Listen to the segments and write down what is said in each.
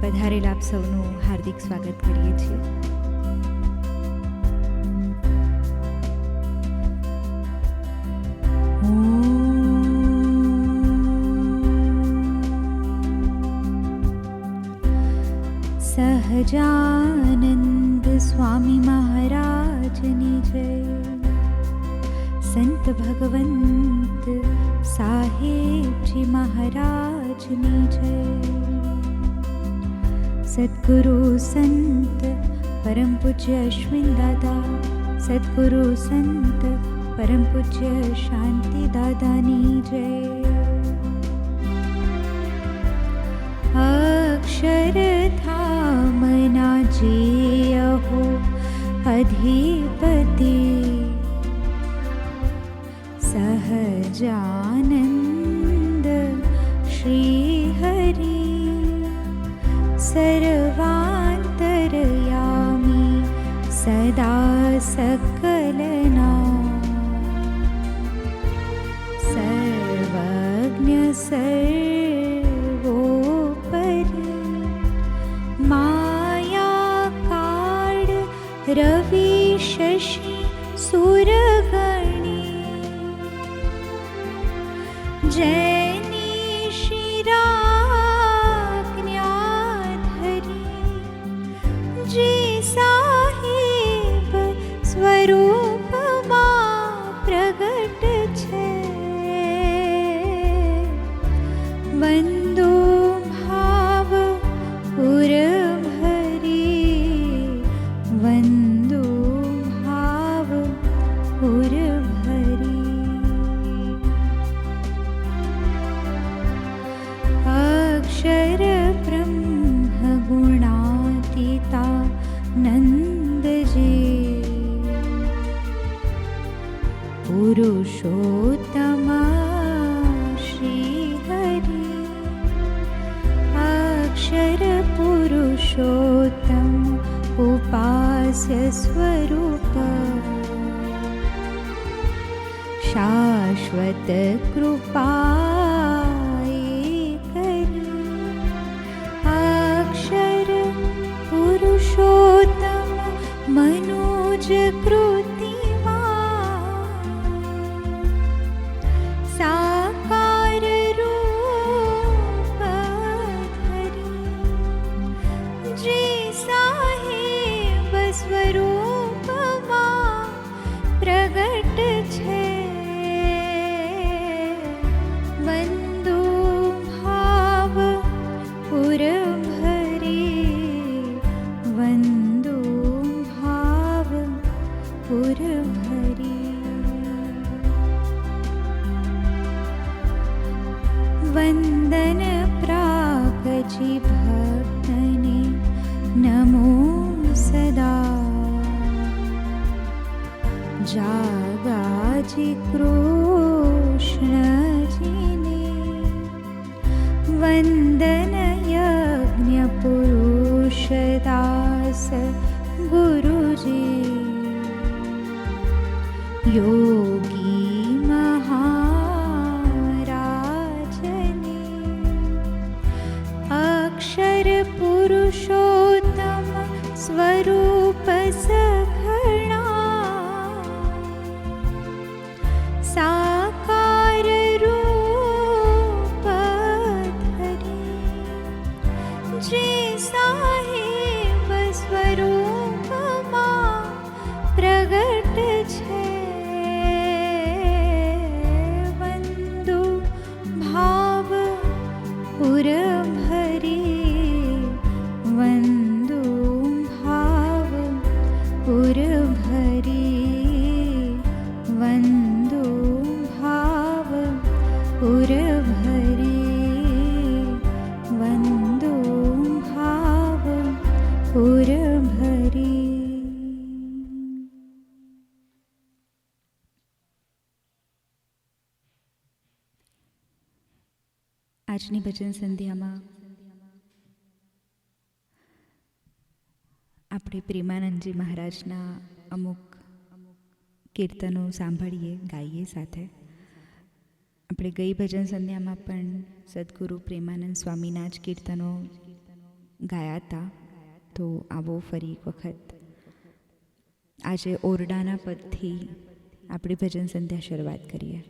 પધારેલા આપ સૌનું હાર્દિક સ્વાગત કરીએ છીએ. સહજાનંદ સ્વામી મહારાજની જય. સંત ભગવંત સાહેબજી મહારાજની જય. સદગુરુ સંત પરમ પૂજ્ય અશ્વિન દાદા, સદગુરુ સંત પરમ પૂજ્ય શાંતિ દાદાની જય. અક્ષરધામના જે અહો અધિપતિ, સહજાનંદ શ્રી હરિ સર્વાંતરયામી સદા સકલના. સર્વજ્ઞ સર્વોપરી માયા કાળ રવિ શશિ સુરગણી. જૈની શિરાજ્ઞાધરી જે સાહેબ સ્વરૂપમાં પ્રગટ છે. વંદો ભાવ પુરભરી, વંદો ભાવ પુરભરી. અક્ષર બ્રહ્મ ગુણાતીતા નંદજી, પુરુષોત્તમ શ્રી હરિ. અક્ષર પુરુષોત્તમ ઉપાસ્ય સ્વરૂપ, શાશ્વત કૃપાએ કરી. અક્ષર પુરુષોત્તમ મનોજ કૃતિમાં, સાકાર રૂપ ધરી જે સાહેબ સ્વરૂપમાં પ્રગટ છે. વંદો ભાવ પુરભરી, વંદો ભાવ પુરભરી. વંદન પ્રાગજી ભક્તને નમો સદા. જાગાજી કૃષ્ણજીને વંદન. યજ્ઞ પુરુષદાસ ગુરુજી, યોગી મહારાજને. અક્ષર પુરુષોત્તમ સ્વરૂપ સઘળા, સાકાર રૂપ ધરી જે સાહેબ સ્વરૂપમાં પ્રગટ છે. વંદો ભાવ પુરભરી, વંદો ભાવ પુરભરી, વંદો ભાવ પુરભરી, વંદો ભાવ પુરભરી. આજની ભજન સંધ્યામાં આપણે પ્રેમાનંદજી મહારાજના અમુક કીર્તનો સાંભળીએ, ગાઈએ સાથે. આપણે ગઈ ભજન સંધ્યામાં પણ સદગુરુ પ્રેમાનંદ સ્વામીના જ કીર્તનો ગાયા હતા. તો આવો ફરી એક વખત આજે ઓરડાના પદથી આપણી ભજન સંધ્યા શરૂઆત કરીએ.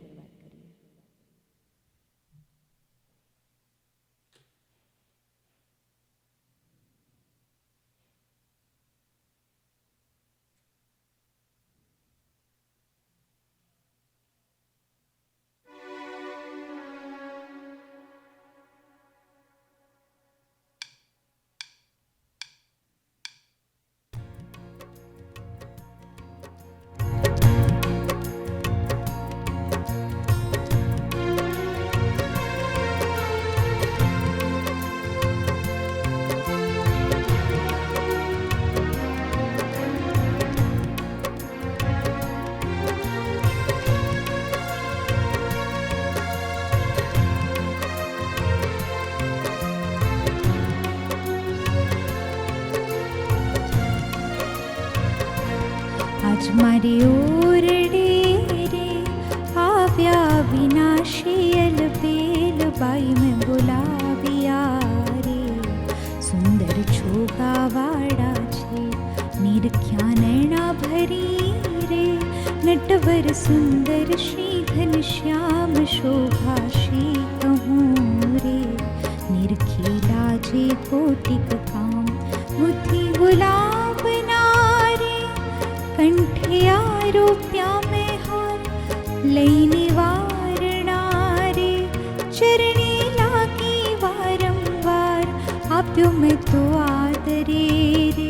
આજ મારી ઓરડે રે આવ્યા વિનાશી અલબેલ બાઈ મેં બોલાવ્યા રે. સુંદર છોગાવાળા છે નિરખ્યા નૈણા ભરી રે. નટવર સુંદર શ્રી ઘનશ્યામ શોભાશી કહું રે. નિરખી લાજે કોટિક કામ બુદ્ધિ ગુલાબ નારે. કંઠે આરોપ્યા મેં હાર લઈને વારણારે. ચરણે લાગી વારંવાર આપ્યો મેં તો આદરે રે.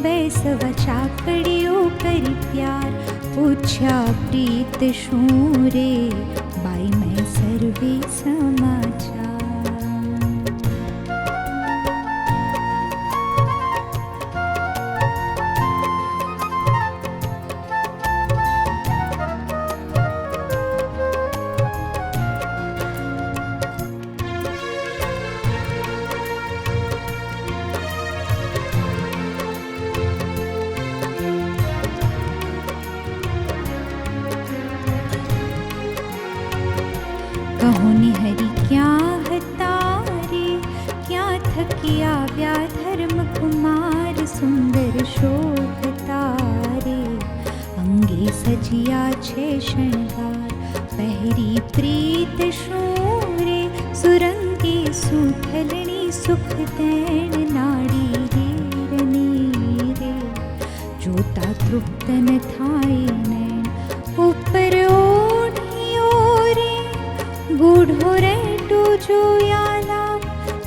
બેસવા ચાકડીઓ કરી પ્યાર પૂછ્યા પ્રીત શું રે. બાઈ મેં સર્વે સમાચાર. કહો ને હરિ ક્યાં હતા રે. ક્યાં થકી આવ્યા ધર્મકુમાર સુંદર શોભતા રે. અંગે સજિયા છે શણગાર પહેરી પ્રીત શું રે. સુરંગી સુથલણી સુખ દેણ નાડી હેરની રે. જોતા તૃપ્ત ન થાય નૈણ ઉપર ઓઢીઓ રે. બૂઢો રેટો જોયાલા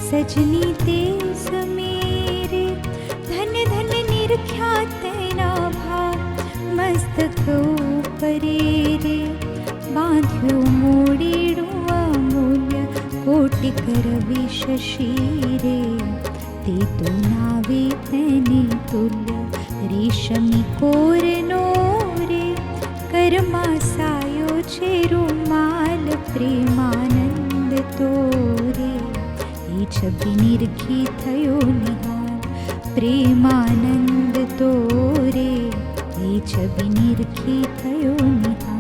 સજની તે સમેરે. ધન ધન નિરખ્યા તેના ભાર મસ્તક ઉપરે રે. બાંધ્યો મોડીડું અમૂલ્ય કોટિક રવિ શશી રે. તે તો નાવે તેને તુલ્ય રેશમી કોરનો રે. કરમાં સાયો છે રૂમાલ પ્રેમાનંદ તો રે. એ છબી નિરખી થયો નિહાલ પ્રેમાનંદ તો રે. એ છબી નિરખી થયો નિહાલ.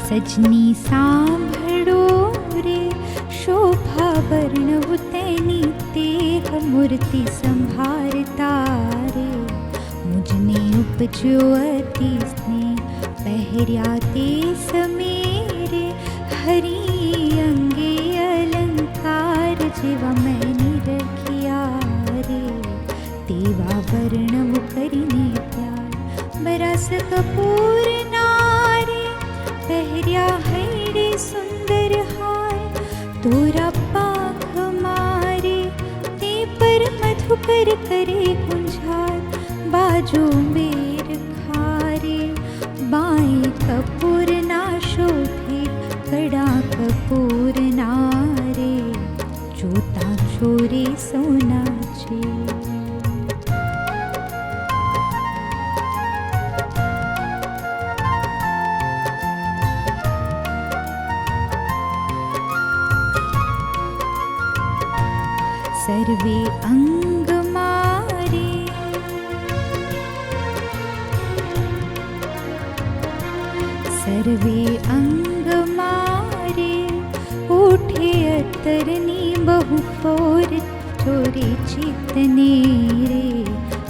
સજની સાંભળો રે. શોભા વર્ણવું તેની તેહ મૂર્તિ સંભારતા રે. મુજને ઉપજ્યો અતિ સ્નેહ પહેર્યા તે સમેરે. હરી અંગે અલંકાર જેવા મેં નિરખ્યા રે. તેવા વર્ણવું કરીને પ્યાર બરસ કપૂર નારે. પહેર્યા હૈડે સુંદર હાર તોરા પાખ મારે. તે પર મધુકર કરે ગુંજાર બાજુ બેર ખારે. બાઈ કપૂર ના શોભે કડા કપૂર નારે. જોતા ચોરે સોના છે. સર્વે અંગ મારે, સર્વે અંગ મારે ઉઠે અતરની બહુ ફોર ચોરે ચિત્તને રે.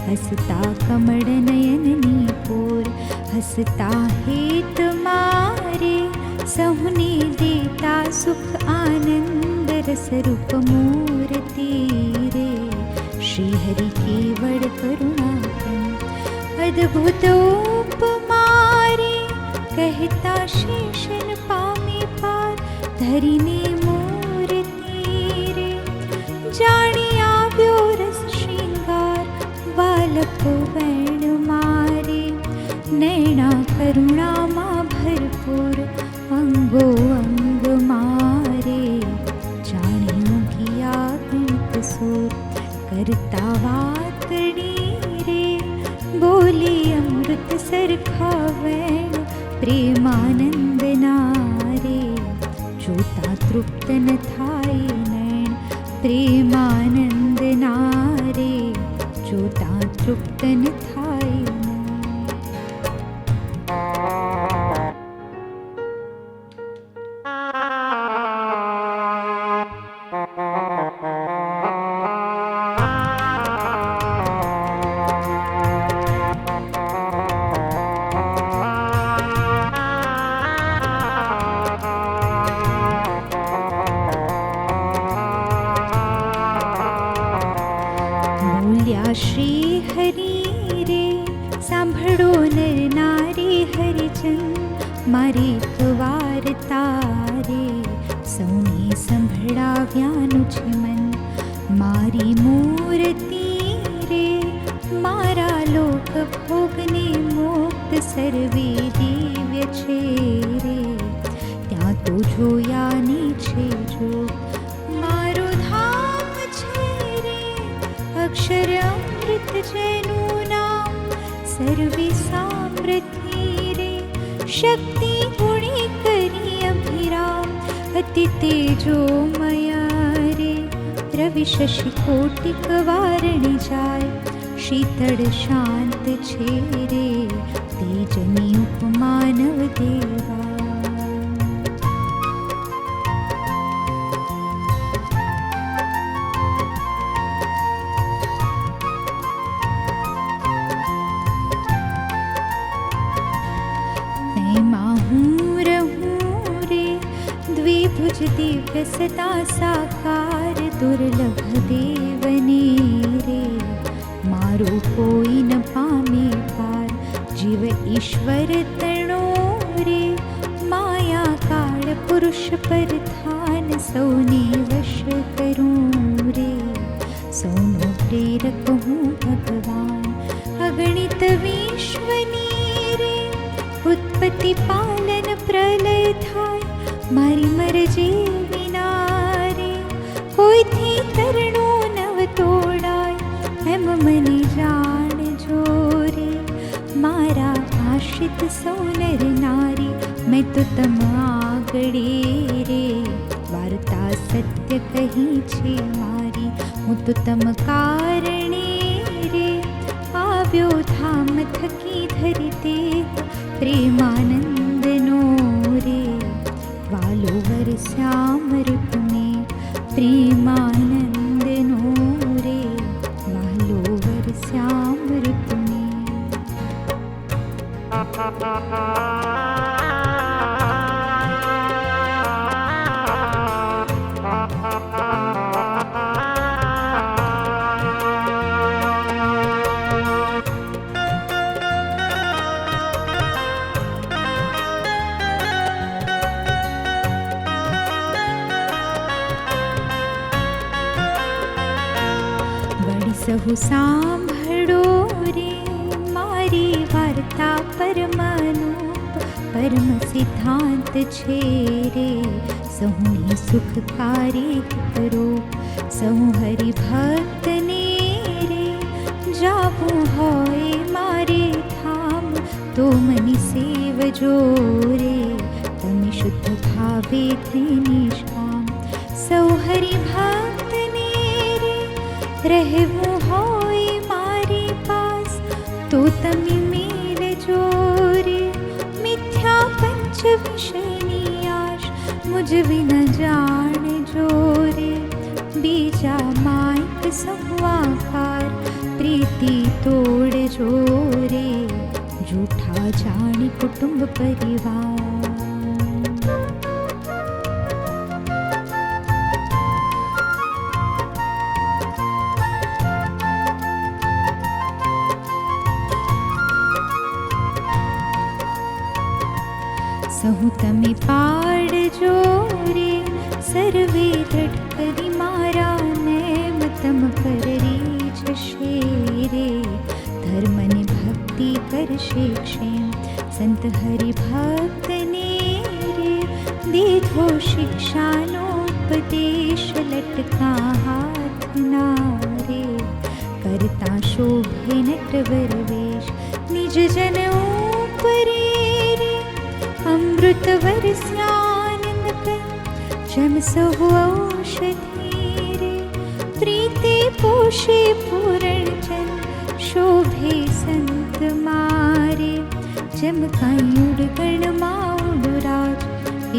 હસતા કમળ નયનની પોર, હસતા હેત મારે સહુને દેતા સુખ આનંદ રસરૂપ મૂર્તિ રે. શ્રી હરિ કેવળ કરુણાકન અદ્ભુત ઉપમારે, કહેતા શેષન પામે પાર ધરીને મૂર્તિ રે. જાણી આવ્યો રસ શૃંગાર બાલક વેણ મારે, નૈણા કરુણામાં ભરપૂર અંગો અંગ મારે. જાણ્યું ગયા ગણિત સૂર કરતા વાતડી રે, બોલી અમૃત સરખા વેણ પ્રેમાનંદ નારે. જોતા તૃપ્ત ન થાય નૈણ પ્રેમાનંદ નારે, જોતા તૃપ્ત ન થાય નૈણ. શ્રી હરિ રે સાંભળો નર નારી હરિજન, મારી એક વાર્તા રે સૌને સંભળાવ્યાનું છે મન. મારી મૂર્તિ રે મારા લોક ભોગને મુક્ત સર્વે દિવ્ય છે રે. ત્યાં તો જોયાની છે જો મારું ધામ છે રે. અક્ષર અમૃત જેનું નામ સર્વે સામ્રતિ રે. શક્તિ ગુણી કરી અભિરામ અતિ તેજોમયા રે. રવિ શશિ કોટિક વારણે જાય, શીતળ શાંત છે રે તેજની ઉપમાનવ દેવા. દ્વિભુજ દિવ્ય સદા સાકાર દુર્લભ દેવને રે. મારું કોઈ ન પામે પાર જીવ ઈશ્વર તણો રે. માયા કાળ પુરુષ પર થાન સૌને વશ કરું રે. સૌનો પ્રેરક હું ભગવાન અગણિત વિશ્વની રે. ઉત્પત્તિ પાલન પ્રલય થાય મારી મરજી વિના રે. કોઈથી તરણો નવ તોડાય એમ મને જાણજો રે. મારા આશ્રિત સૌ નર નારી મેં તો તમ આગળે રે. વાર્તા સત્ય કહી છે મારી હું તો તમ કારણે રે. આવ્યો ધામ થકી ધરી દેહ પ્રેમાનંદનો રે. વાલો વરસ્યા મૃતને પ્રેમાનંદનો રે. વાલો વરસ્યા મૃતને. સહુ સાંભળો રે મારી વાર્તા. પરમાનુપ પરમ સિદ્ધાંત છે રે. સહુને સુખકારી કરો સહુ હરિભક્તને રે. જાવું હોય મારે ધામ તો મને સેવજો રે. તમે શુદ્ધ ભાવે નિષ્કામ સૌ હરિભક્તને રે. રહેવું હોય મારી પાસ તો તમે મેલજો રે. મિથ્યા પંચ વિષયની આશ મુજ વિના જાણજો રે. બીજા માઇક સંવાકાર પ્રીતિ તોડજો રે. જૂઠા જાણી કુટુંબ પરિવાર સહુ તમે પાડજો રે. સર્વે દ્રઢ કરી મારા નેમ તમ કરી જશે રે. ધર્મને ભક્તિ કરશે ક્ષેમ સંત હરિભક્તને રે. દીધો શિક્ષાનો ઉપદેશ લટકા હાથના રે. કરતા શોભે નટવર વેશ નિજ જન ઉપરે રે. અમૃત વરસ્યાનંદ કર જમ સહુ ઔષધિ રે. પ્રીતિ પોષે પૂરણ જન શોભે સંત મારે. જમ કાંઈ ઉડગણમાં ઉડરાજ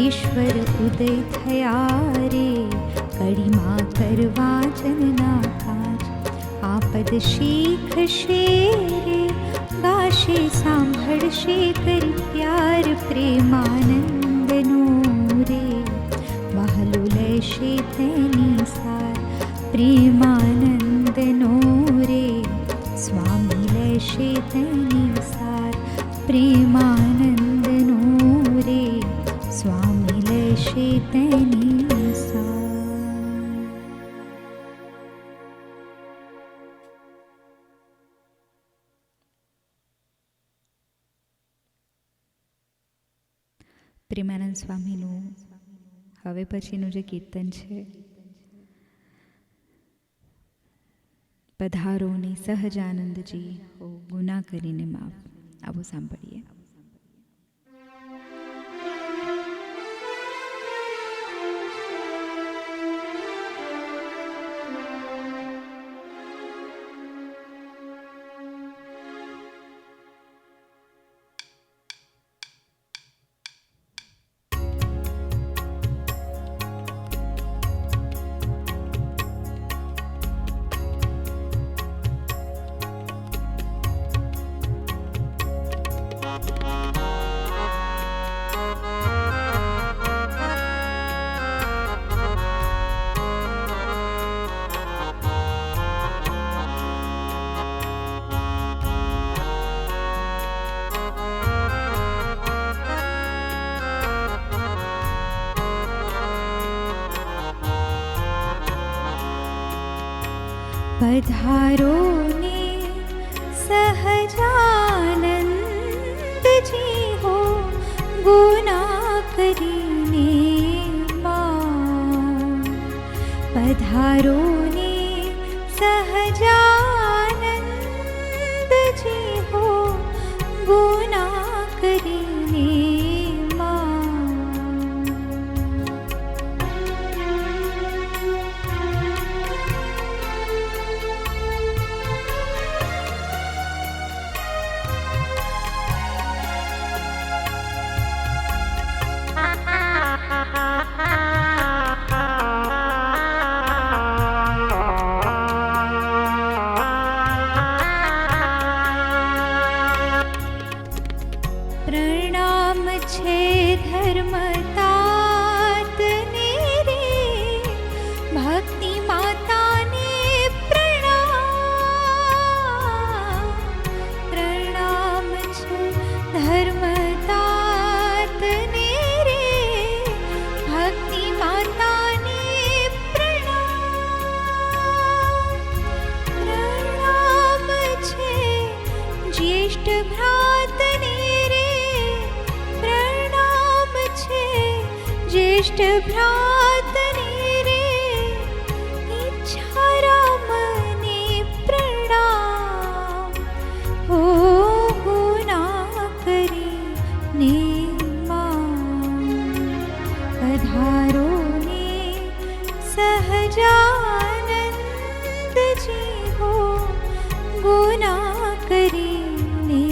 ઈશ્વર ઉદય થયા રે. કડીમાં કરવા જનના કાજ આપદ શીખશે રે. ગાશે સાંભળશે કરી પ્યાર પ્રેમાનંદનો રે. બહાલો લેશે તેની સાર પ્રેમાનંદનો રે. સ્વામી લેશે તેની સાર પ્રેમાનંદનો રે. સ્વામી લેશે તેની સાર. પ્રેમાનંદ સ્વામીનું હવે પછીનું જે કીર્તન છે, પધારો ને સહજાનંદજી હો ગુના કરીને માફ. આવો સાંભળીએ. પધારો ને સહજાનંદજી હો ગુના કરીને માફ. પધારો ને સહજાનંદજી હો ગુના કરીને ज्येष्ठ भ्रातने रे इच्छारामने प्रणाम हो गुना કરીને પધારો ને સહજાનંદજી કરીને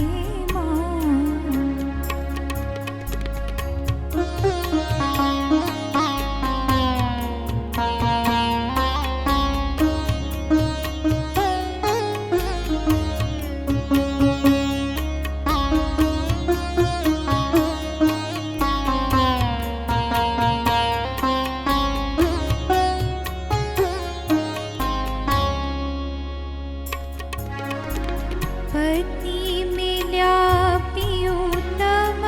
પતિ મિલ્યા પિયુતમ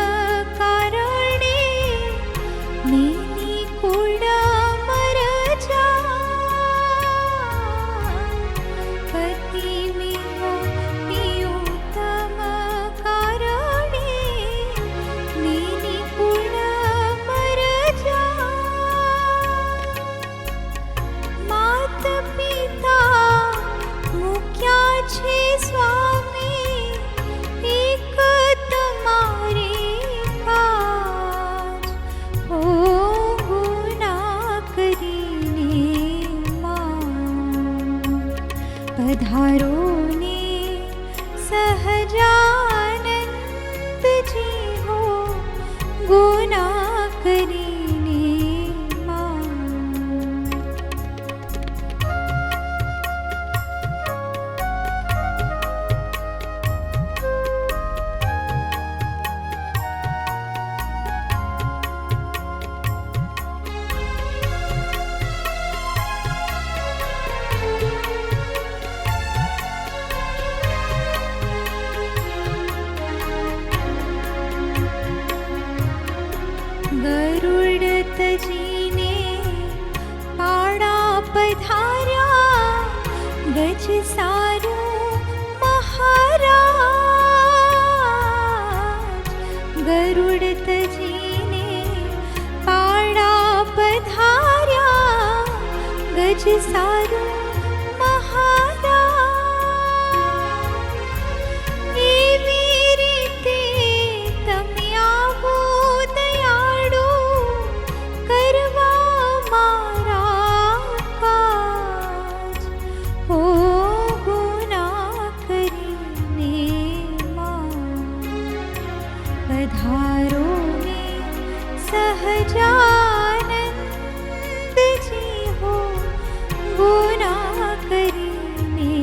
કારણે મેની કુડા મર જા પતિ મિલ્યા પિયુતમ કારણે મેની કુડા મર જા માત પિતા મૂક્યા છે સ્વામી એક તમારે કાજ હો ગુના કરીને પધારો ને સહજાનંદજી હો ગુના કરીને ગરુડ તજીને પાડા પધાર્યા ગજ સારું મહારાજ ગરુડ તજીને પાડા પધાર્યા ગજ સારું મહારાજ એવી રીતે તમે આવો દયાળુ કરવા મારા કાજ હો ગુના કરીને પધારો ને સહજાનંદજી હો ગુના કરીને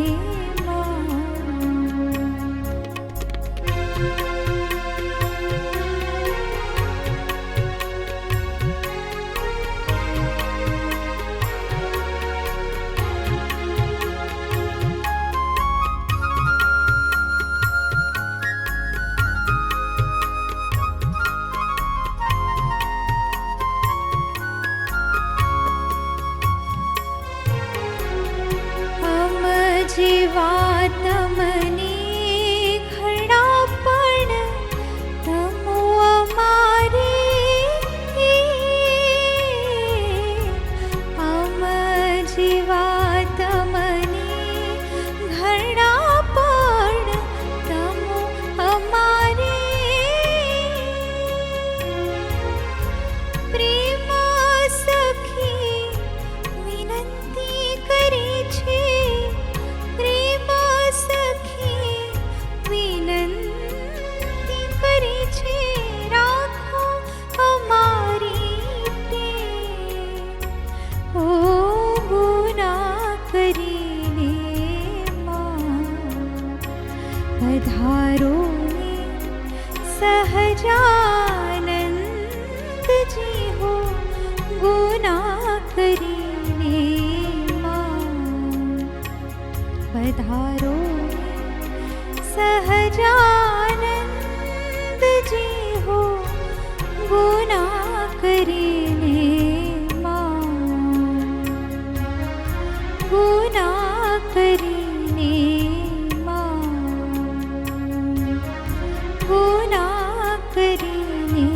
જેવા તમને ઘણા પણ તમો અમારે આમ જેવા તમને ઘણા પણ તમો અમારે પ્રેમ સખી વિનંતી કરે છે પ્રેમ સખી વિનંતી કરે છે રાખો અમારી ટેવ હો ગુના કરીને પધારો ને સહજાનંદજી હો ગુના કરીને પધારો સહજાનંદજી હો ગુના કરીને ગુના કરીને ગુના કરીને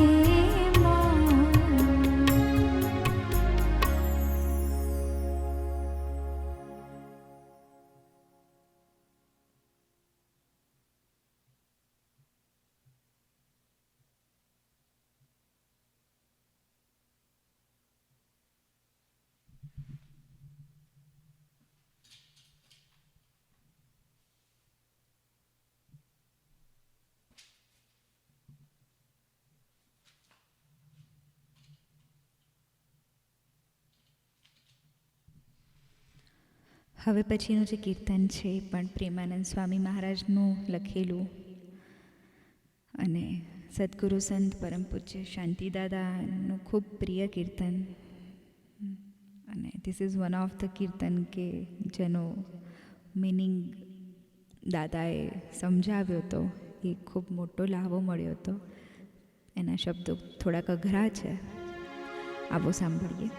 હવે પછીનું જે કીર્તન છે એ પણ પ્રેમાનંદ સ્વામી મહારાજનું લખેલું અને સદગુરુ સંત પરમ પૂજ્ય શાંતિદાદાનું ખૂબ પ્રિય કીર્તન. અને this is one of the kirtan કે જેનો મિનિંગ દાદાએ સમજાવ્યો હતો, એ ખૂબ મોટો લાહવો મળ્યો હતો. એના શબ્દો થોડાક અઘરા છે, આવો સાંભળીએ.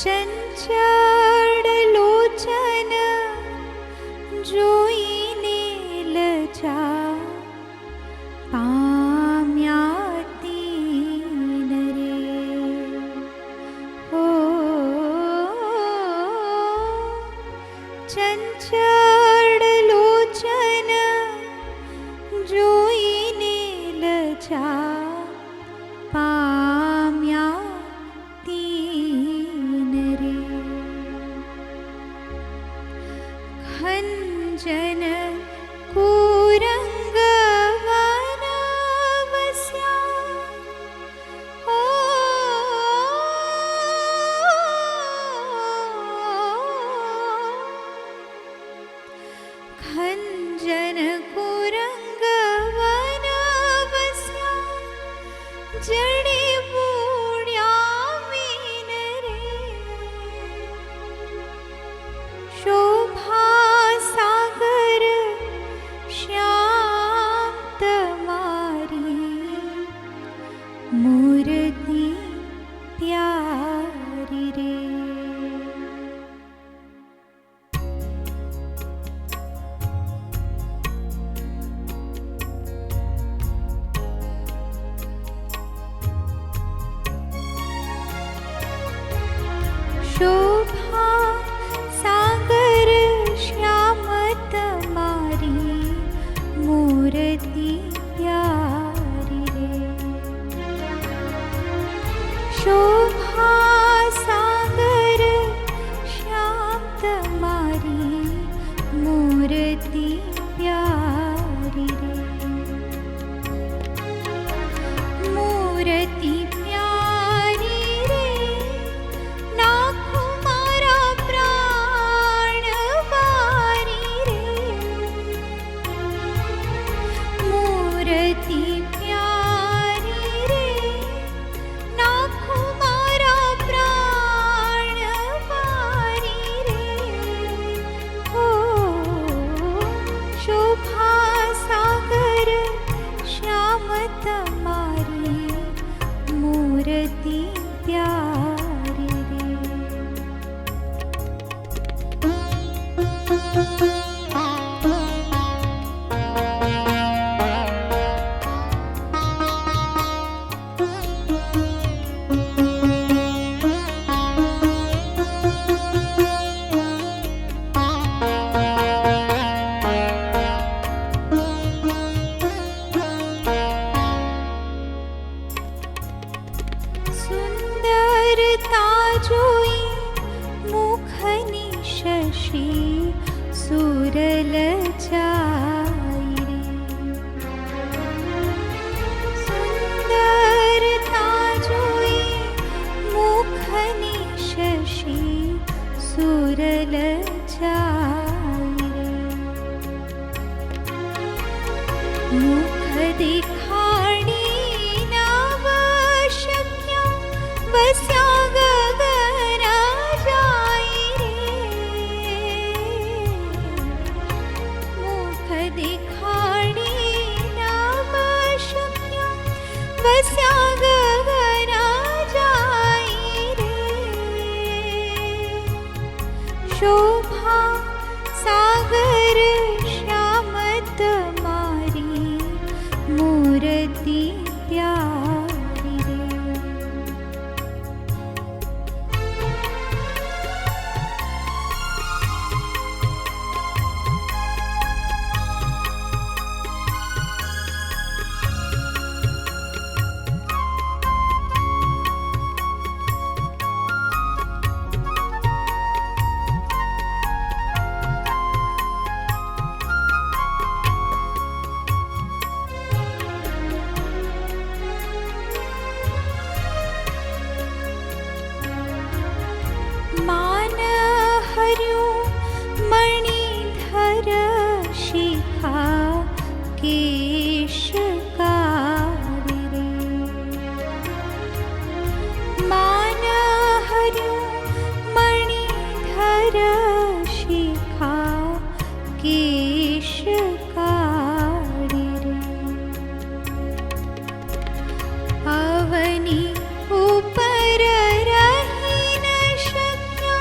ચંચળ લોચન જોઈને લજા પામ્યા દીન રે. ઓ ચંચળ લોચન જોઈને લજા પામ્યા ખંજન કુરંગ વનવસ્યા. ખંજન કુરંગ વનવસ્યા જડે બુડ્યા મીન રે. શોભા સાગર શ્યામ તમારી મૂર્તિ પ્યારી રે. શોભા સાગર શ્યામ તમારી મૂર્તિ પ્યારી રે. શોભા સાગર શ્યામ તમારી મૂર્તિ પ્યારી રે. મૂર્તિ પ્યારી રે નાખો મારા પ્રાણ વારી રે. મૂર્તિ પ્યારી રે નાખો મારા પ્રાણ વારી રે. હો શોભા સાગર શ્યામ તમારી મૂર્તિ પ્યારી રે. સુંદરતા જોઈ મુખની શશી સુરલ જાય રે. સુંદરતા જોઈ મુખની શશી સુરલ જાય રે. મુખ દેખાડી નવ શક્ય વસ્યા ગગન જાય રે. મુખ દેખાડી નવ શક્ય વસ્યા ગગન જાય રે. શોભા સા शिखा केशकारी रे। मान हर्यो मणिधर शिखा केशकारी रे। अवनी ऊपर रही न शक्या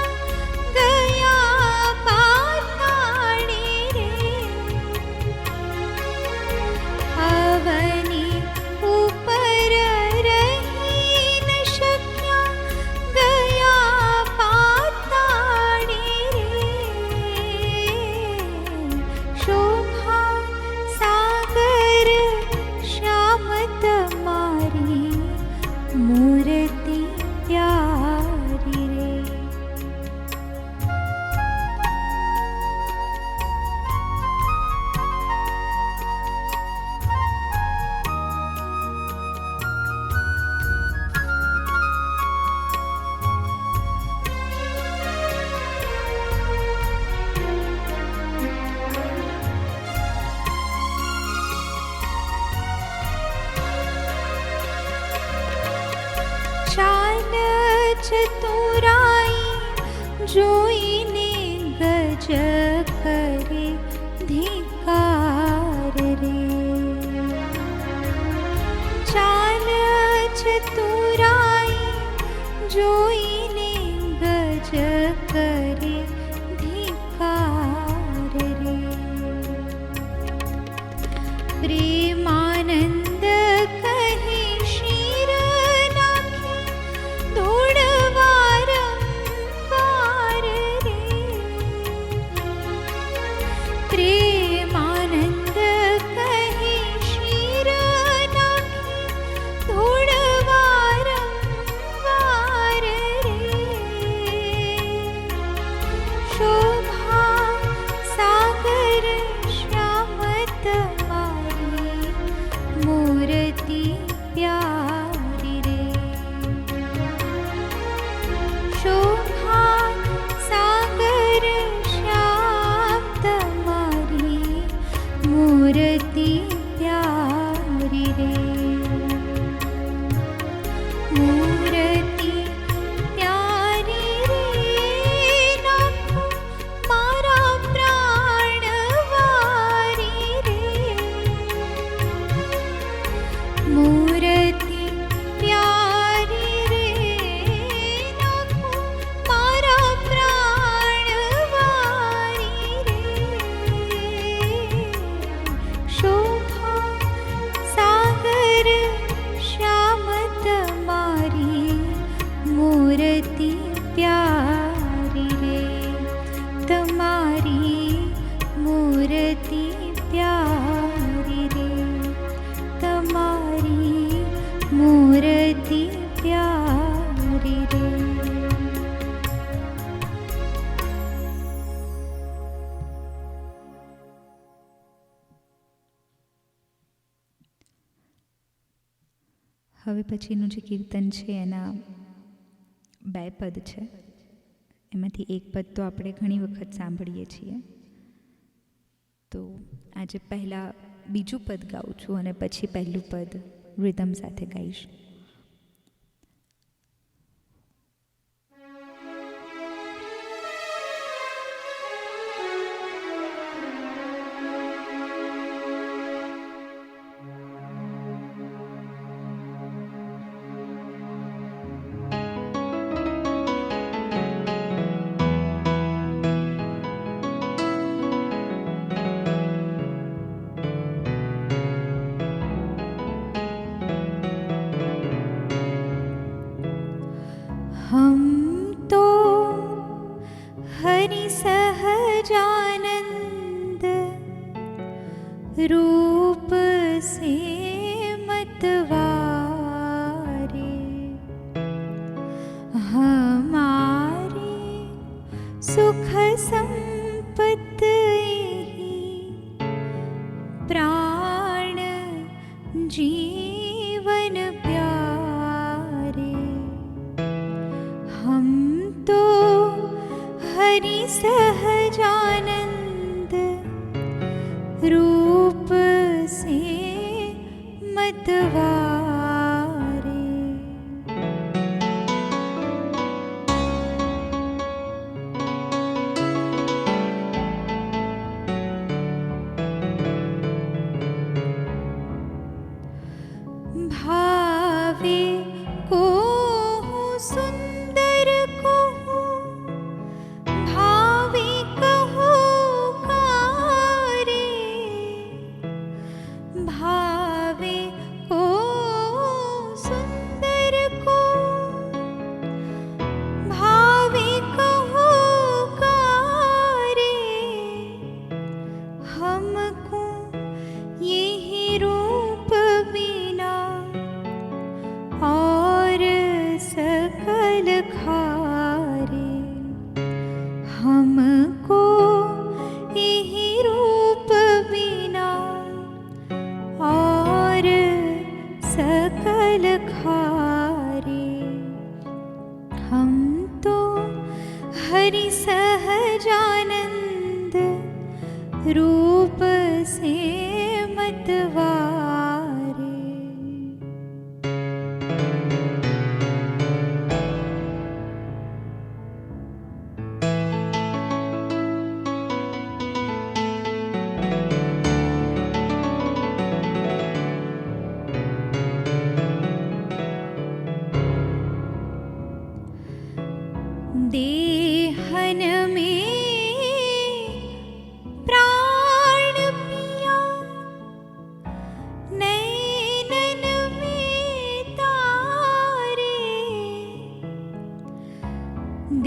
गया पाताड़ी रे। अवनी ऊपर रही न शक्या गया पाताड़ी रे। शोभा सागर श्याम तुम्हारी मूर्ति प्यारी रे। चाल चतुराई जोईने गज करे धिकार रे। चाल चतुराई जोईने गज करे धिकार रे। प्रेमानंद कहे शीर नाखी दौड़वारंवार रे। प्रेमानंद कहे शीर नाखी दौड़वारंवार रे। शोभा सागर श्याम तुम्हारी मूर्ति प्यारी रे। शोभा सागर श्याम तुम्हारी मूर्ति प्यारी रे। मूर्ति प्यारी रे नाथो मारा प्राण वारी रे। मूर्ति प्यारी रे नाथो मारा प्राण वारी रे। शोभा सागर श्याम तुम्हारी मूर्ति प्यारी रे। तुम्हारी मूर्ति प्यारी रे। तुम्हारी मूर्ति प्यारी रे। હવે પછીનું જે કીર્તન છે એના બે પદ છે. એમાંથી એક પદ તો આપણે ઘણી વખત સાંભળીએ છીએ. તો આજે પહેલાં બીજું પદ ગાઉં છું અને પછી પહેલું પદ રિધમ સાથે ગાઈશ. हम तो हरि सहजानंद रूप से मतवारे। हमारे सुख संपत्ति ही प्राण जीवन प्यारे। हम तो हरि सहजानंद रूप से मतवारे। भावे को सुंदर को भावे कहो कारे। भावे को सुंदर को भावे कहो कारे। हमको यही रूप बिना और सकल खारे। हमको यही रूप बिना और सकल खारे। हम तो हरि सहजानंद रूप से मतवारे। देहन में प्राण पिया नैनन में तारे।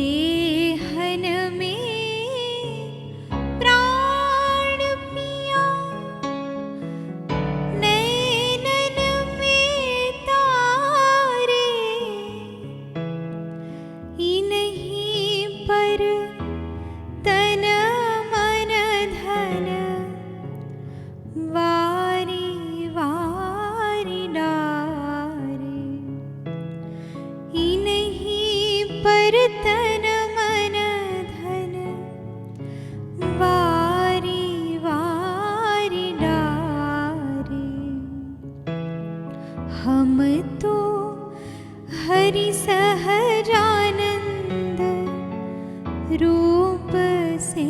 देहन में प्राण पिया नैनन में तारे। इन्हीं पर तन मन धन वारी वारी डारे। इन्हीं पर तन मन धन वारी वारी डारे। हम तो हरि सहजानंद रूप से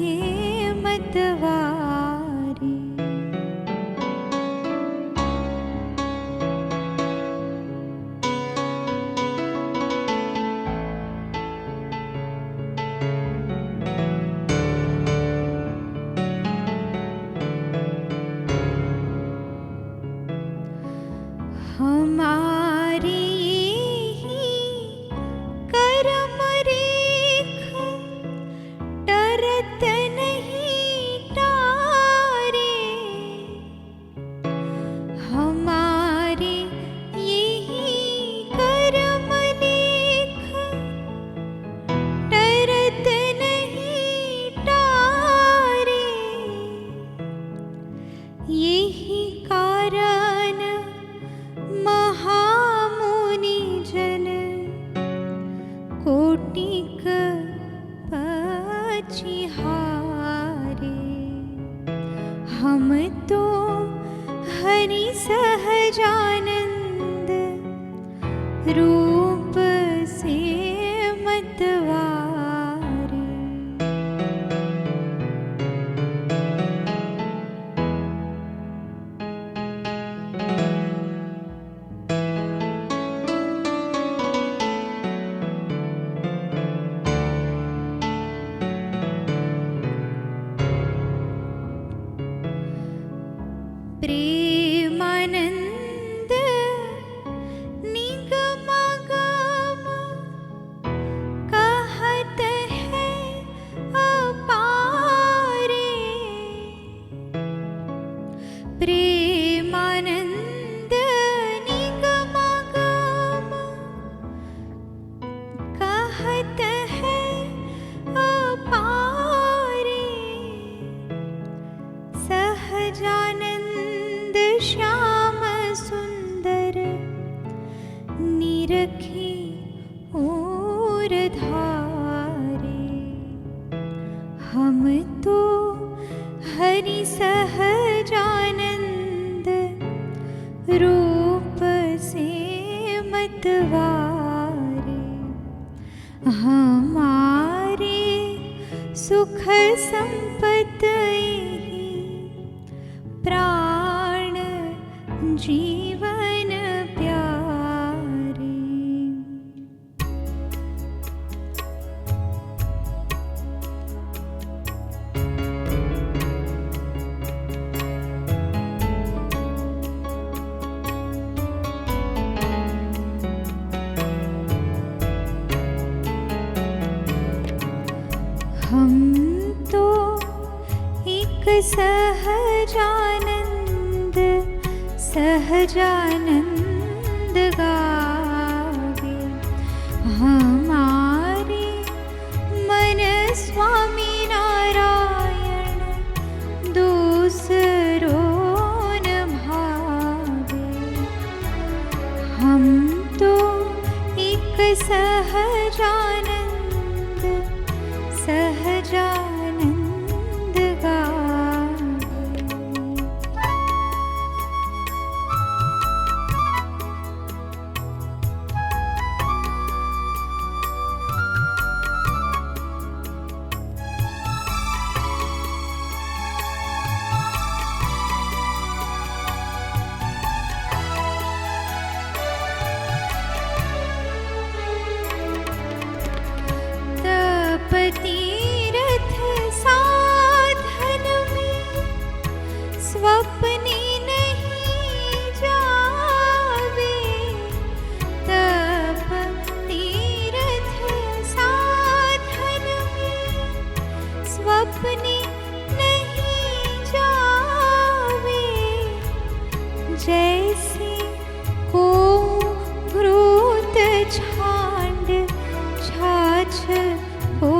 मतवारे। हमारी ही कर्म रेख टरत नहीं टारे। हमारी यही कर्म लेख टरत नहीं टारे। यही कारण महामुनि जन कोटिक पछिहारे। हम तो हरि सहजानंद रूप से मतवारे। प्रेमानंद निगमागम कहत है अपारे। प्रेमानंद निगमागम कहत है अपारे। सहजानंद श्याम सुंदर निरखी और धारे। हम तो हरि सहजानंद रूप से मतवारे, हमारे सुख संपत्ति प्राण जीवन प्यारे। हम तो एक सहजानंद सहजानंद गावे, हमारे मन स्वामी नारायण दूसरों न भावे। हम तो एक सहजानंद सहजानंद गावे। तीरथ साधन में स्वप्ने नहीं जावे, तप तीरथ साधन में स्वप्ने नहीं जावे। जैसे को घृत छांड छाछ हो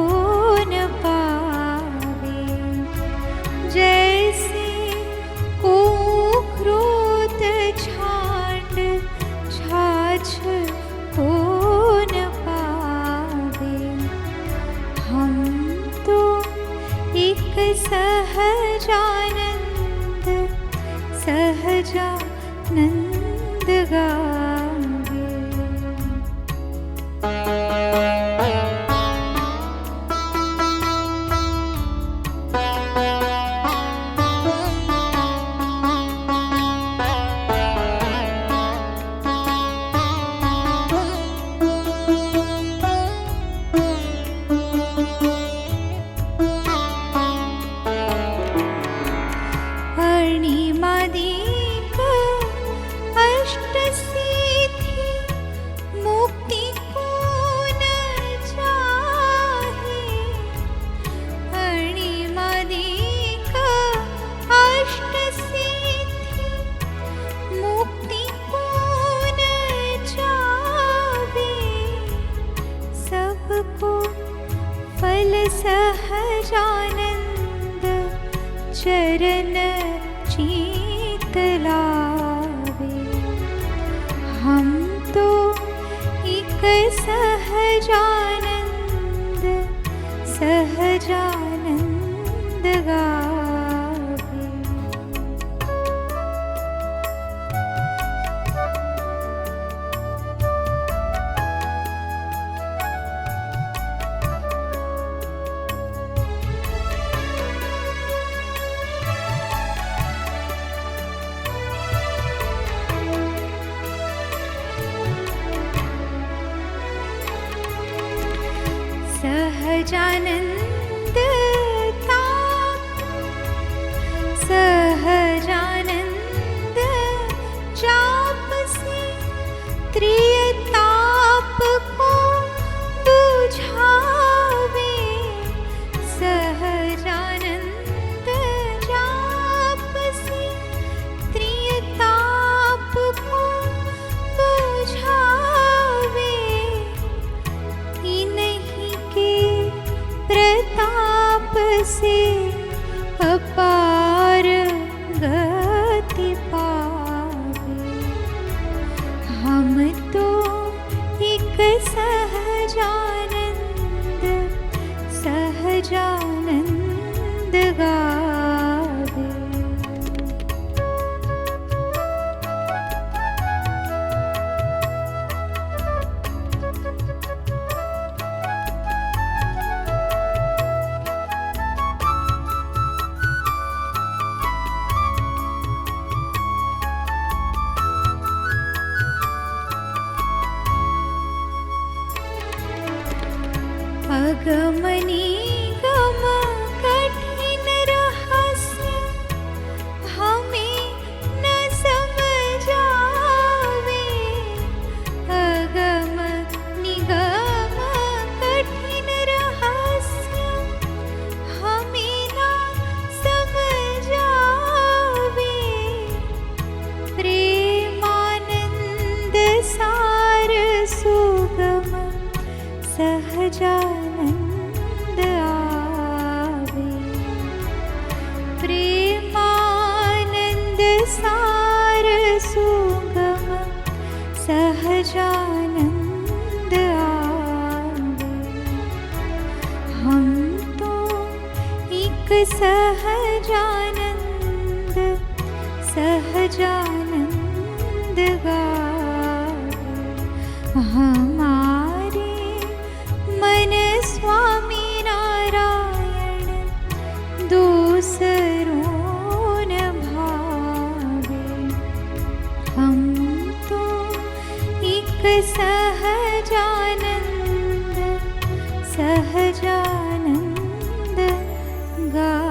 न पावे, जैसे को क्रोध छांड छाछ हो न पावे। हम तो एक सहजानंद सहजानंद गावे। अणिमादिक अष्टसिद्धि मुक्ति को न चाहे, अणिमादिक अष्टसिद्धि मुक्ति को न चाहे। सबको फल सहजानंद चरण चित लावे। हम तो एक सहजानंद सहजानंद गावे। सहजानंदता सहजानंद जाप से त्रियताप को बुझावे। सहजानंद जाप से त्रियताप को बुझावे। इन्हीं के प्रताप से अपार गति पावे। हम तो सुगम सहजानंद आवे। हम तो एक सहजानंद सहजानंद गावे। हमारे मन स्वामी नारायण दूसरों न भावे। हम तो एक सहजानंद सहजानंद गावे।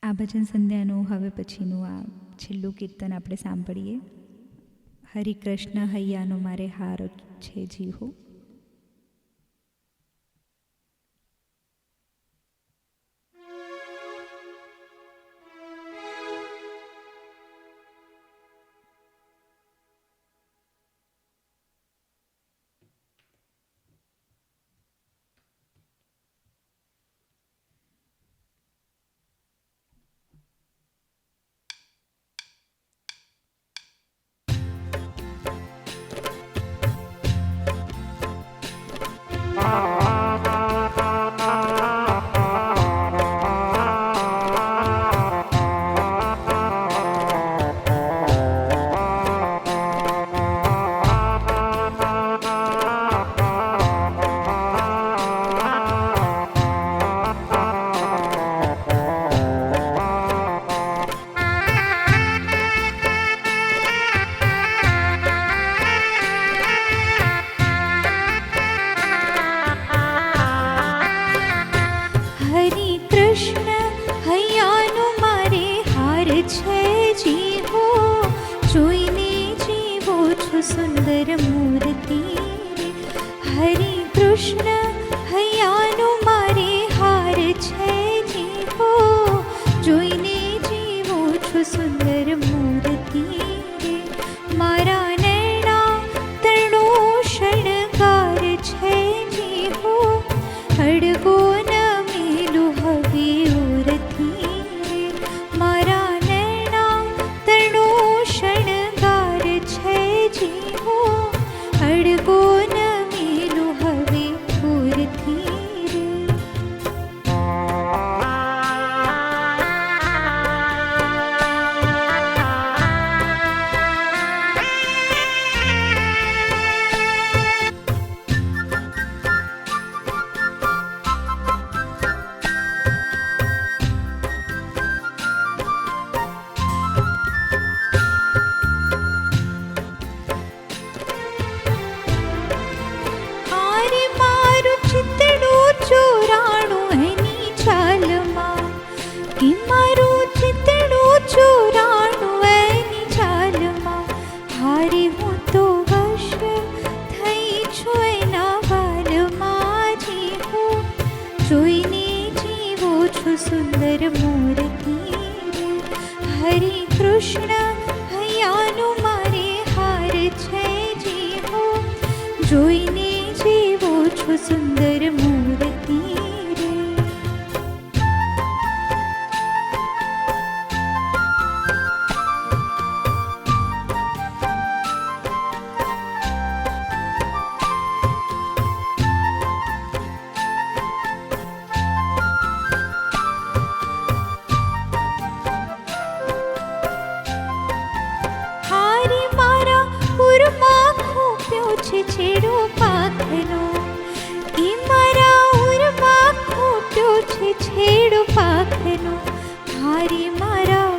આ ભજન સંધ્યાનું હવે પછીનું આ છેલ્લું કીર્તન આપણે સાંભળીએ. હરિકૃષ્ણ હૈયાનો મારે હાર છે જીહો. સુંદર મૂર્તિ હરિ કૃષ્ણ હૈયાનો મારે હાર છે જીવો જોઈને જીવો છું સુંદર મૂર્તિ મારા નૈણા તરણો શણગાર છે જીવો અડગો ન મેલું હવે ઉરથી મારા નૈણા તરણો શણગાર છે જીવો અડગો ન મેલું હવે ઉરથી સુંદર મૂર્તિ હરિ કૃષ્ણ હૈયાનો મારે હાર છે જીવો જોઈને જીવો છું સુંદર મૂર્તિ છેડો પાખનો એ મારા ઉરમાં ખોટ્યો છે છેડો પાખનો હારે મારા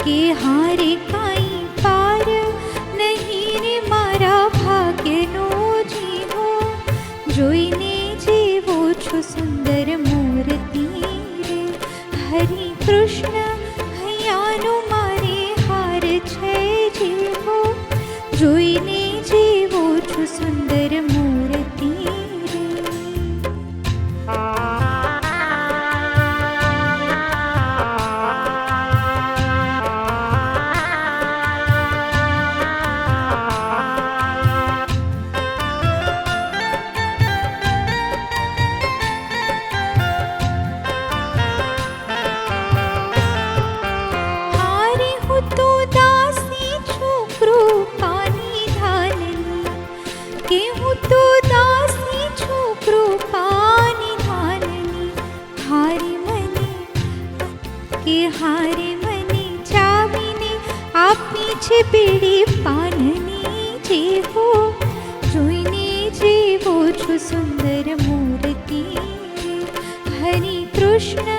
કે હારે કાંઈ પાર નહીં રે મારા ભાગ્યનો જીવો જોઈને જીવો છો સુંદર મૂર્તિ રે હરિ કૃષ્ણ હૈયાનો મારે હાર છે જીવો જોઈને જીવો છું સુંદર મૂર્તિ હારે મને ચાવીને આપી છે બીડી પાનની, જેવો જોઈને જેવો છું સુંદર મૂર્તિ. હરિ કૃષ્ણ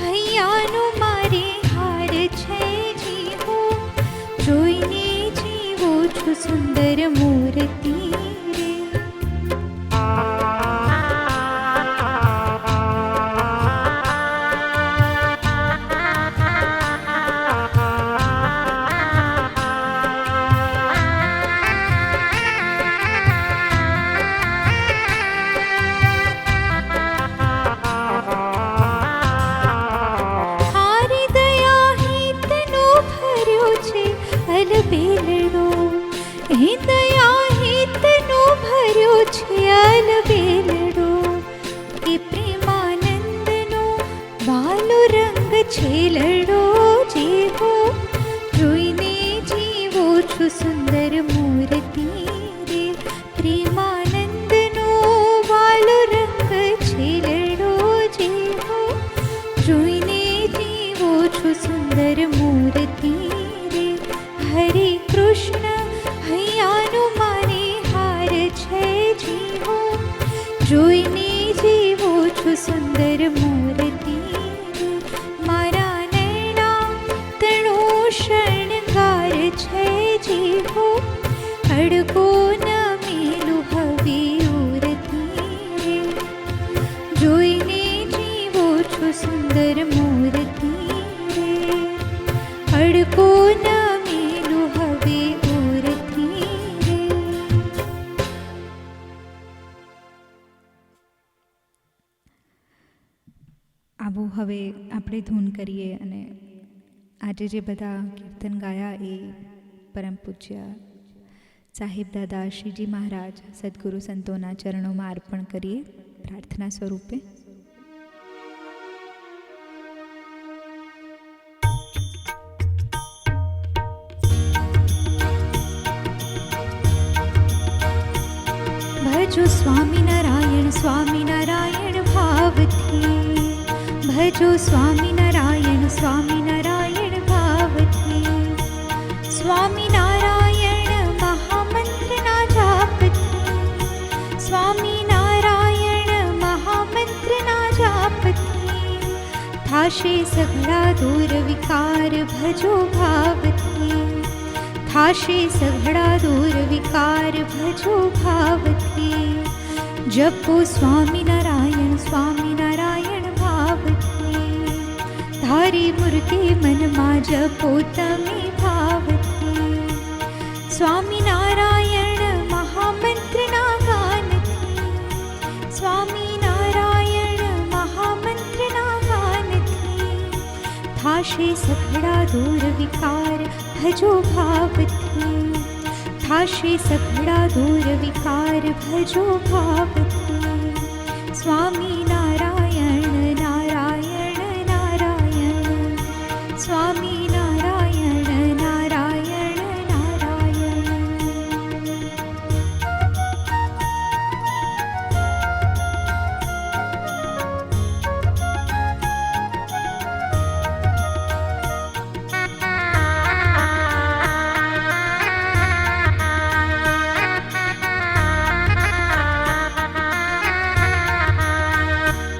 હૈયાનો મારે હાર છે, જેવો જોઈને જેવો છું સુંદર મૂર્તિ. અલબેલડો હે દયા હેતનો ભર્યો છે અલબેલડો. એ પ્રેમાનંદનો વાલો રંગ છે લડો, જેવો જોઈને જીવો છું સુંદર મૂર્તિ રે. પ્રેમાનંદનો વાલો રંગ છે લડો, જેવો જોઈને જીવો છું સુંદર મૂર્તિ. હરે કૃષ્ણ હૈયાનો મારે હાર છે, જીવો જોઈને જીવો છું સુંદર મૂર્તિ. મારા નૈણા તણો શણગાર છે, જીવો અડગો ન મેલું હવે ઉરતી. જોઈને જીવો છું સુંદર મૂર્તિ, અડગો ન આવું. હવે આપણે ધૂન કરીએ અને આજે જે બધા કીર્તન ગાયા એ પરમ પૂજ્ય સાહેબ દાદા શ્રીજી મહારાજ સદગુરુ સંતોના ચરણોમાં અર્પણ કરીએ પ્રાર્થના સ્વરૂપે. ભજો સ્વામિનારાયણ સ્વામિનારાયણ ભાવથી, ભજો સ્વામિનારાયણ સ્વામિનારાયણ ભાવથી. સ્વામિનારાયણ મહામંત્રના જાપથી, સ્વામિનારાયણ મહામંત્રના જાપથી થાશે સઘળા દૂર વિકાર. ભજો ભાવથી થાશે સઘળા દૂર વિકાર. ભજો ભાવથી જપો સ્વામિનારાયણ સ્વામિનારાયણ ભાવથી. ધારી મૂર્તિ મનમાં જપો તમે ભાવથી. સ્વામિનારાયણ મહામંત્રના ગાનથી, સ્વામિનારાયણ મહામંત્રના ગાનથી થાશે સઘળા દૂર વિકાર. ભજો ભાવથી થાશે સઘળા દૂર વિકાર. ભજો ભાવથી. સ્વામિનારાયણ નારાયણ નારાયણ, સ્વામિનારાયણ નારાયણ નારાયણ.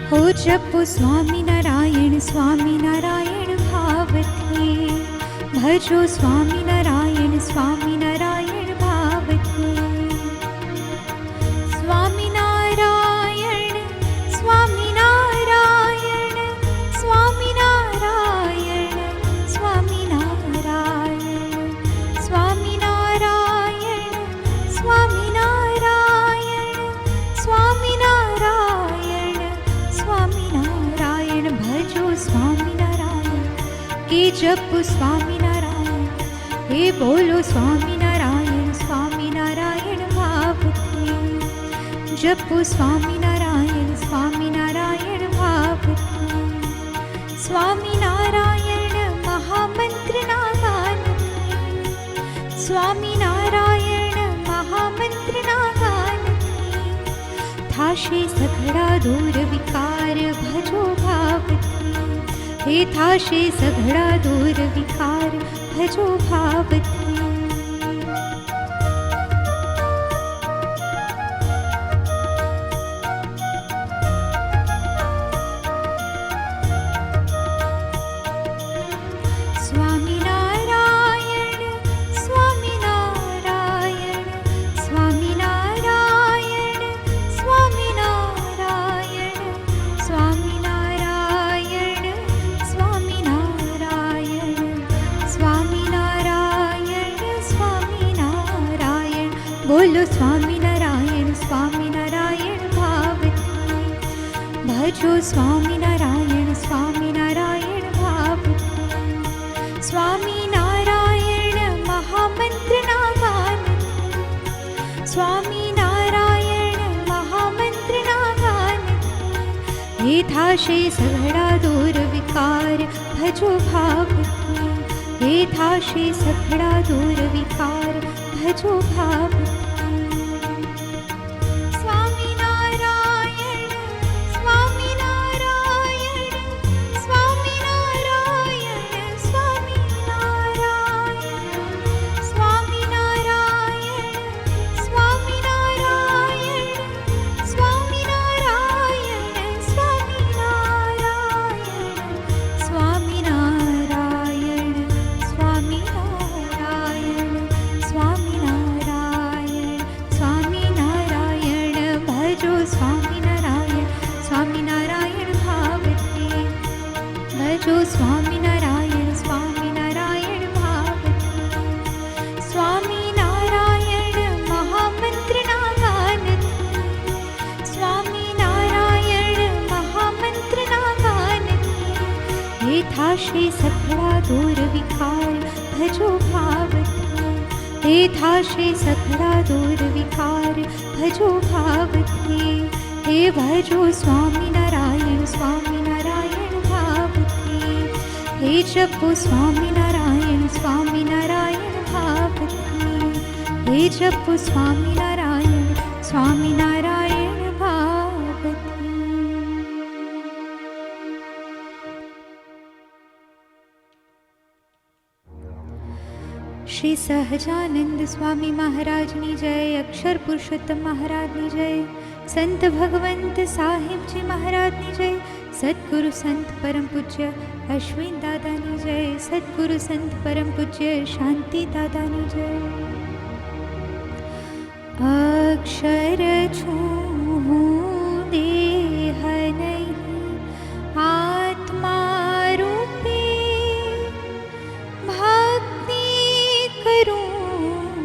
હો જપો સ્વામિનારાયણ સ્વામિનારાયણ ભાવથી. ભજો સ્વામિનારાયણ સ્વામિનારાયણ ભાવથી. સ્વામિનારાયણ સ્વામિનારાયણ સ્વામિનારાયણ સ્વામિનારાયણ સ્વામિનારાયણ સ્વામિનારાયણ સ્વામિનારાયણ સ્વામિનારાયણ. ભજો સ્વામિનારાયણ કે જપો સ્વામિનારાયણ, હે બોલો સ્વામિનારાયણ સ્વામિનારાયણ ભાવથી. જપો સ્વામિનારાયણ સ્વામિનારાયણ ભાવથી. સ્વામિનારાયણ મહામંત્રના ગાનથી, સ્વામિનારાયણ મહામંત્રના ગાનથી થાશે સઘળા દૂર વિકાર. ભજો ભાવથી हे थाशे सघळा दूर विकार भजो भावથી સ્વામિનારાયણ સ્વામિનારાયણ સ્વામિનારાયણ સ્વામિનારાયણ સ્વામિનારાયણ સ્વામિનારાયણ સ્વામિનારાયણ સ્વામિનારાયણ બોલો સ્વામિનારાયણ સ્વામિનારાયણ ભાવથી ભજો સ્વામિનારાયણ સ્વામિનારાયણ ભાવથી સ્વામિનારાયણ મહામંત્રના ગાનથી સ્વામિનારાયણ મહામંત્રના ગાનથી હે થાશે સઘળા દૂર વિકાર ભજો ભાવથી હે થાશે સઘળા દૂર વિકાર ભજો ભાવથી સ્વામિનારાયણ સ્વામિનારાયણ સ્વામિનારાયણ સ્વામિનારાયણ સ્વામિનારાયણ સ્વામિનારાયણ સ્વામિનારાયણ સ્વામિનારાયણ સ્વામિનારાયણ સ્વામિનારાયણ સ્વામિનારાયણ સ્વામિનારાયણ ભજો સ્વામિનારાયણ સ્વામિનારાયણ ભાવથી ભજો સ્વામિનારાયણ સ્વામિનારાયણ ભાવથી સ્વામિનારાયણ મહામંત્રના ગાનથી સ્વામિનારાયણ મહામંત્રના ગાનથી હે થાશે સઘળા દૂર વિકાર ભજો ભાવથી હે થાશે સઘળા દૂર વિકાર ભજો ભાવથી હે ભજો સ્વામિનારાયણ સ્વામિનારાયણ ભાવથી હે જપો સ્વામિનારાયણ સ્વામિનારાયણ ભાવથી હે જપો સ્વામિનારાયણ સ્વામિનારાયણ ભાવથી શ્રી સહજાનંદ સ્વામી મહારાજની જય, અક્ષર પુરુષોત્તમ મહારાજની જય, સંત ભગવંત સાહેબજી મહારાજની જય, સદગુરુ સંત પરમ પૂજ્ય અશ્વિન દાદાની જય, સદગુરુ સંત પરમ પૂજ્ય શાંતિ દાદાની જય. અક્ષર છું હું દેહ નહીં આત્મા રૂપે ભક્તિ કરું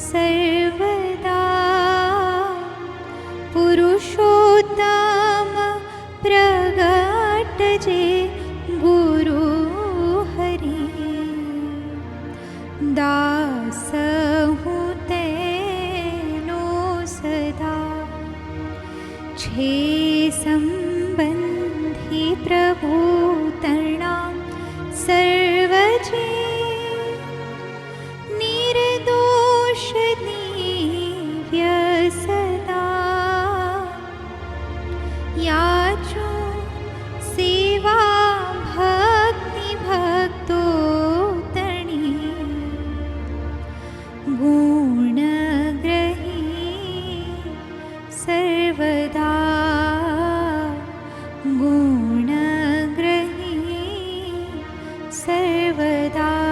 સર્વદા પુરુષોત્તમ પ્રગટ જે ગુરુ હરિ દાસ હું તેનો સદા છે સંબંધી પ્રભુ તરણા સર્વજે નિર્દોષ દિવ્ય સદા યાચો સેવા ભક્તિ ભક્તો તણી ગુણ ગ્રહી સર્વદા ગુણ ગ્રહી સર્વદા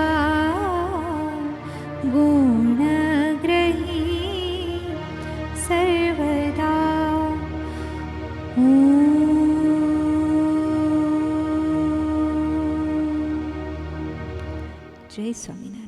ગુણ ગ્રહી સર્વદા. જય સ્વામિનારાયણ.